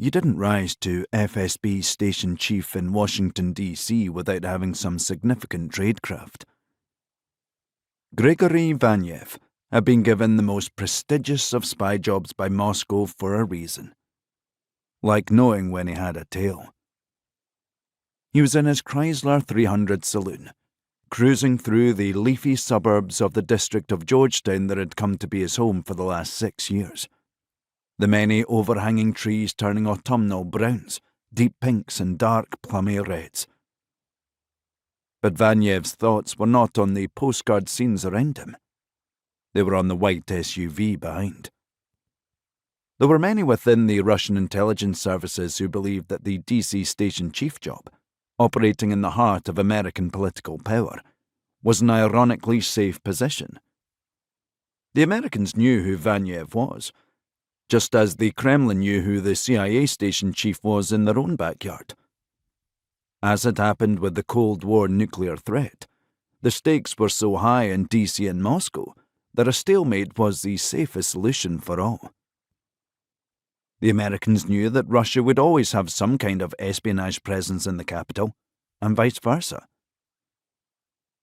You didn't rise to FSB station chief in Washington, D.C. without having some significant tradecraft. Grigory Vanyev had been given the most prestigious of spy jobs by Moscow for a reason. Like knowing when he had a tail. He was in his Chrysler 300 saloon, cruising through the leafy suburbs of the district of Georgetown that had come to be his home for the last 6 years. The many overhanging trees turning autumnal browns, deep pinks and dark plummy reds. But Vanyev's thoughts were not on the postcard scenes around him. They were on the white SUV behind. There were many within the Russian intelligence services who believed that the DC station chief job, operating in the heart of American political power, was an ironically safe position. The Americans knew who Vanyev was, just as the Kremlin knew who the CIA station chief was in their own backyard. As had happened with the Cold War nuclear threat, the stakes were so high in DC and Moscow that a stalemate was the safest solution for all. The Americans knew that Russia would always have some kind of espionage presence in the capital, and vice versa.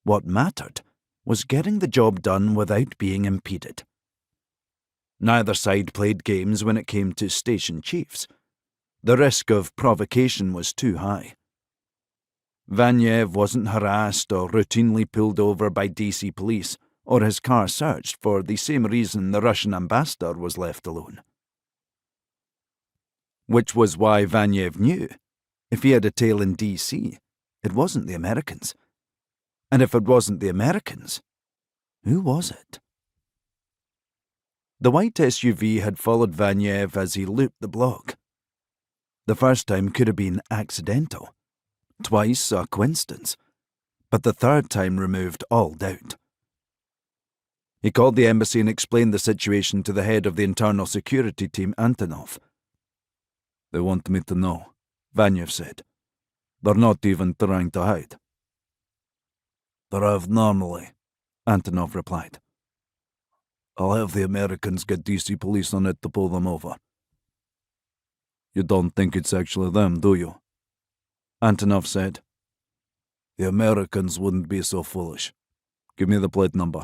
What mattered was getting the job done without being impeded. Neither side played games when it came to station chiefs. The risk of provocation was too high. Vanyev wasn't harassed or routinely pulled over by DC police or his car searched for the same reason the Russian ambassador was left alone. Which was why Vanyev knew, if he had a tail in DC, it wasn't the Americans. And if it wasn't the Americans, who was it? The white SUV had followed Vanyev as he looped the block. The first time could have been accidental, twice a coincidence, but the third time removed all doubt. He called the embassy and explained the situation to the head of the internal security team, Antonov. "They want me to know," Vanyev said. "They're not even trying to hide." "They're abnormally," Antonov replied. "I'll have the Americans get DC police on it to pull them over." "You don't think it's actually them, do you?" Antonov said. "The Americans wouldn't be so foolish. Give me the plate number."